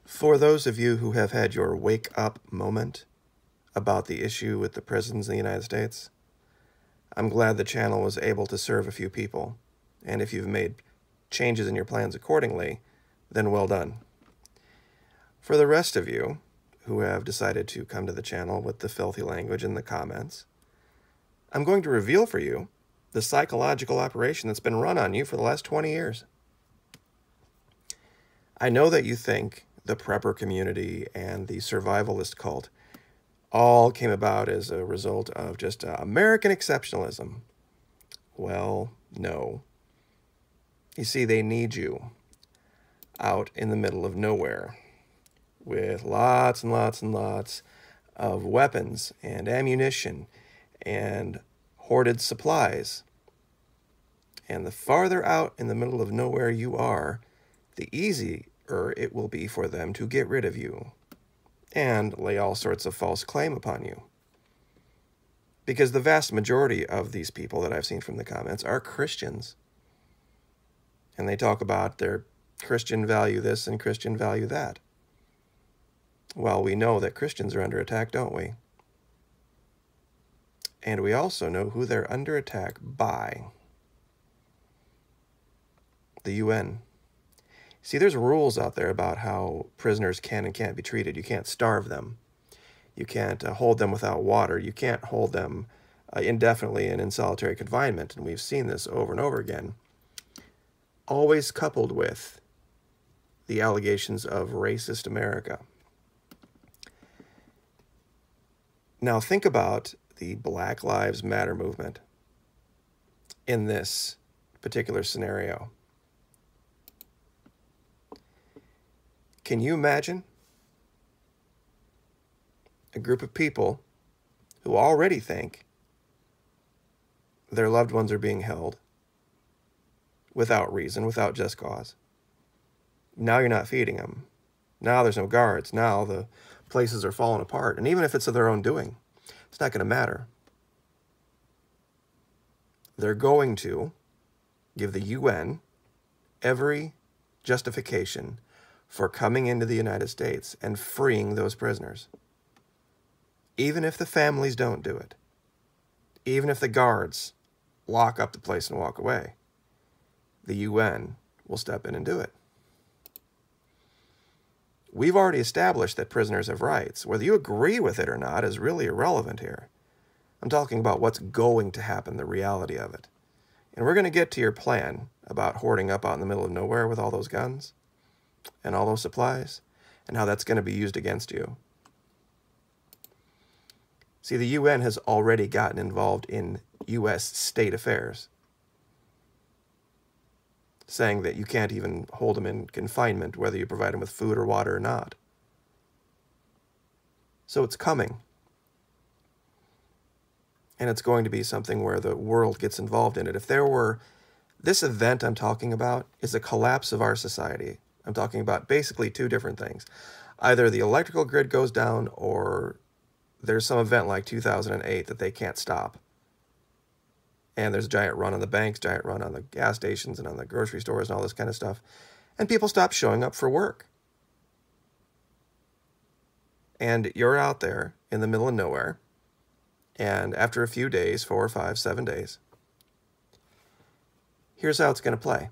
For those of you who have had your wake-up moment about the issue with the prisons in the United States, I'm glad the channel was able to serve a few people, and if you've made changes in your plans accordingly, then well done. For the rest of you who have decided to come to the channel with the filthy language in the comments, I'm going to reveal for you the psychological operation that's been run on you for the last 20 years. I know that you think the prepper community and the survivalist cult all came about as a result of just American exceptionalism. Well, no. You see, they need you out in the middle of nowhere with lots and lots and lots of weapons and ammunition and hoarded supplies. And the farther out in the middle of nowhere you are, the easier it will be for them to get rid of you and lay all sorts of false claim upon you. Because the vast majority of these people that I've seen from the comments are Christians. And they talk about their Christian value this and Christian value that. Well, we know that Christians are under attack, don't we? And we also know who they're under attack by. The UN. See, there's rules out there about how prisoners can and can't be treated. You can't starve them. You can't hold them without water. You can't hold them indefinitely and in solitary confinement. And we've seen this over and over again. Always coupled with the allegations of racist America. Now think about the Black Lives Matter movement in this particular scenario. Can you imagine a group of people who already think their loved ones are being held without reason, without just cause? Now you're not feeding them. Now there's no guards. Now the places are falling apart. And even if it's of their own doing, it's not going to matter. They're going to give the UN every justification for coming into the United States and freeing those prisoners. Even if the families don't do it. Even if the guards lock up the place and walk away. The UN will step in and do it. We've already established that prisoners have rights. Whether you agree with it or not is really irrelevant here. I'm talking about what's going to happen, the reality of it. And we're going to get to your plan about hoarding up out in the middle of nowhere with all those guns and all those supplies, and how that's going to be used against you. See, the UN has already gotten involved in U.S. state affairs, saying that you can't even hold them in confinement, whether you provide them with food or water or not. So it's coming. And it's going to be something where the world gets involved in it. If there were, this event I'm talking about is a collapse of our society. I'm talking about basically two different things. Either the electrical grid goes down or there's some event like 2008 that they can't stop. And there's a giant run on the banks, giant run on the gas stations and on the grocery stores and all this kind of stuff. And people stop showing up for work. And you're out there in the middle of nowhere. And after a few days, 4, 5, 7 days, here's how it's going to play.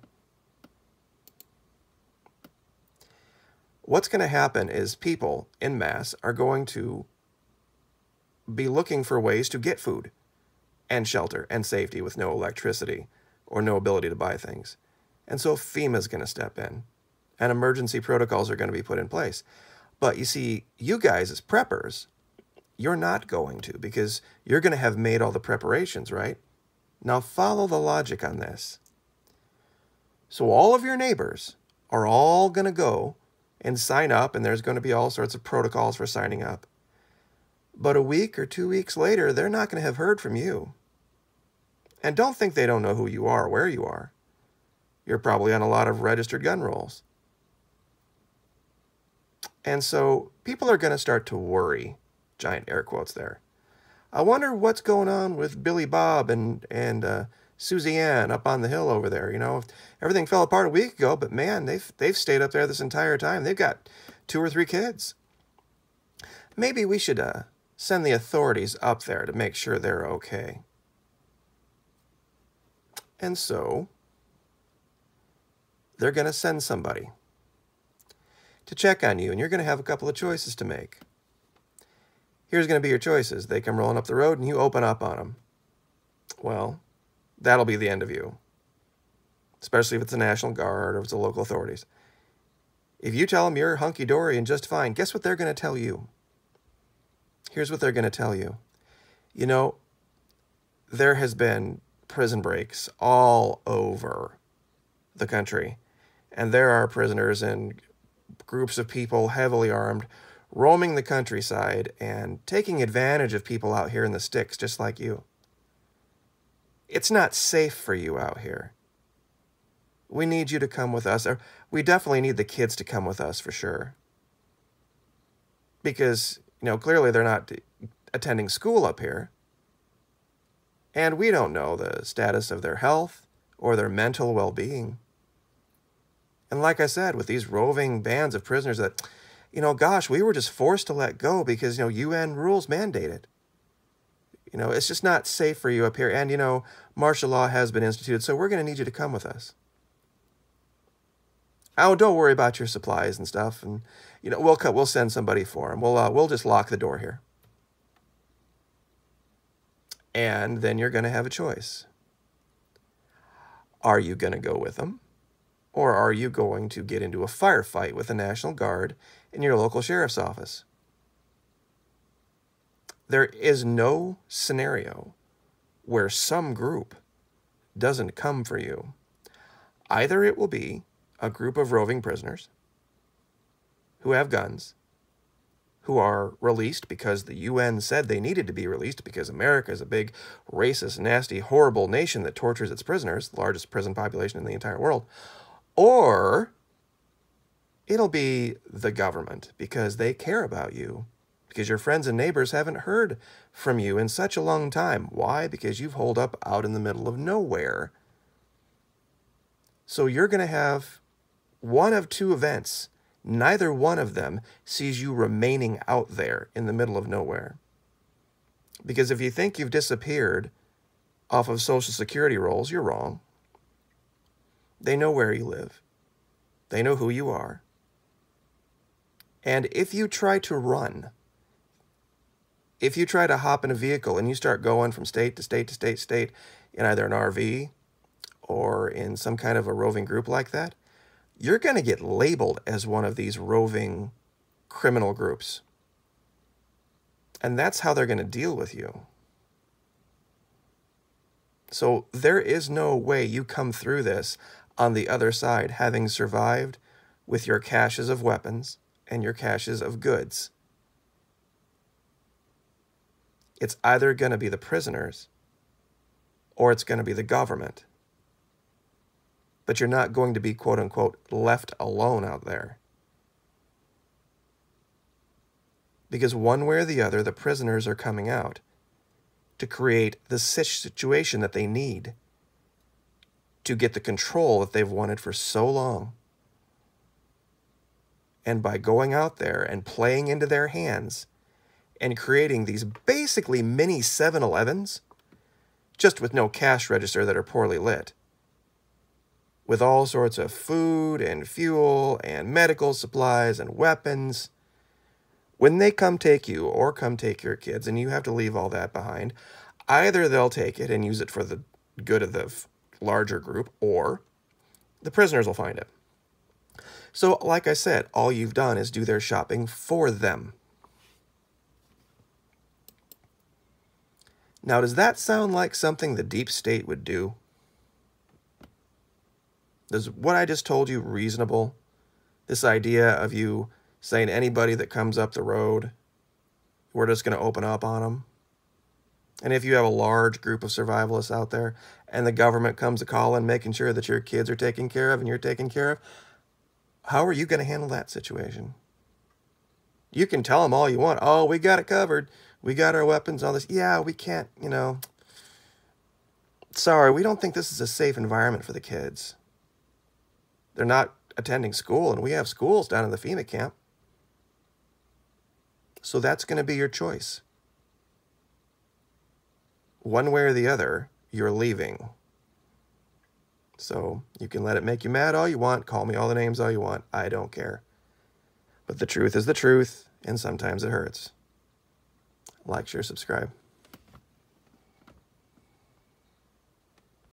What's going to happen is people en masse are going to be looking for ways to get food and shelter and safety with no electricity or no ability to buy things. And so FEMA is going to step in and emergency protocols are going to be put in place. But you see, you guys as preppers, you're not going to, because you're going to have made all the preparations, right? Now follow the logic on this. So all of your neighbors are all going to go and sign up, and there's going to be all sorts of protocols for signing up. But a week or 2 weeks later, they're not going to have heard from you. And don't think they don't know who you are, where you are. You're probably on a lot of registered gun rolls. And so people are going to start to worry, giant air quotes there. I wonder what's going on with Billy Bob and Susie Ann up on the hill over there. You know, everything fell apart a week ago, but man, they've stayed up there this entire time. They've got 2 or 3 kids. Maybe we should send the authorities up there to make sure they're okay. And so they're going to send somebody to check on you, and you're going to have a couple of choices to make. Here's going to be your choices. They come rolling up the road, and you open up on them. Well, that'll be the end of you, especially if it's the National Guard or if it's the local authorities. If you tell them you're hunky-dory and just fine, guess what they're going to tell you? Here's what they're going to tell you. You know, there has been prison breaks all over the country, and there are prisoners and groups of people heavily armed roaming the countryside and taking advantage of people out here in the sticks just like you. It's not safe for you out here. We need you to come with us. Or we definitely need the kids to come with us for sure. Because, you know, clearly they're not attending school up here. And we don't know the status of their health or their mental well-being. And like I said, with these roving bands of prisoners that, you know, gosh, we were just forced to let go because, you know, UN rules mandate it. You know, it's just not safe for you up here. And, you know, martial law has been instituted, so we're going to need you to come with us. Oh, don't worry about your supplies and stuff. And, you know, we'll send somebody for them. We'll just lock the door here. And then you're going to have a choice. Are you going to go with them? Or are you going to get into a firefight with the National Guard in your local sheriff's office? There is no scenario where some group doesn't come for you. Either it will be a group of roving prisoners who have guns, who are released because the UN said they needed to be released because America is a big, racist, nasty, horrible nation that tortures its prisoners, the largest prison population in the entire world, or it'll be the government because they care about you, because your friends and neighbors haven't heard from you in such a long time. Why? Because you've holed up out in the middle of nowhere. So you're going to have one of two events. Neither one of them sees you remaining out there in the middle of nowhere. Because if you think you've disappeared off of Social Security rolls, you're wrong. They know where you live. They know who you are. And if you try to run, if you try to hop in a vehicle and you start going from state to state to state to state in either an RV or in some kind of a roving group like that, you're going to get labeled as one of these roving criminal groups. And that's how they're going to deal with you. So there is no way you come through this on the other side having survived with your caches of weapons and your caches of goods. It's either going to be the prisoners or it's going to be the government. But you're not going to be, quote unquote, left alone out there. Because one way or the other, the prisoners are coming out to create the situation that they need to get the control that they've wanted for so long. And by going out there and playing into their hands and creating these basically mini 7-Elevens, just with no cash register that are poorly lit, with all sorts of food and fuel and medical supplies and weapons. When they come take you or come take your kids and you have to leave all that behind, either they'll take it and use it for the good of the larger group, or the prisoners will find it. So, like I said, all you've done is do their shopping for them. Now, does that sound like something the deep state would do? Is what I just told you reasonable? This idea of you saying anybody that comes up the road, we're just going to open up on them? And if you have a large group of survivalists out there and the government comes a calling, making sure that your kids are taken care of and you're taken care of, how are you going to handle that situation? You can tell them all you want. Oh, we got it covered. We got our weapons, all this. Yeah, we can't, you know. Sorry, we don't think this is a safe environment for the kids. They're not attending school, and we have schools down in the Fema camp. So that's going to be your choice. One way or the other, you're leaving. So you can let it make you mad all you want. Call me all the names all you want. I don't care. But the truth is the truth, and sometimes it hurts. Like, share, subscribe.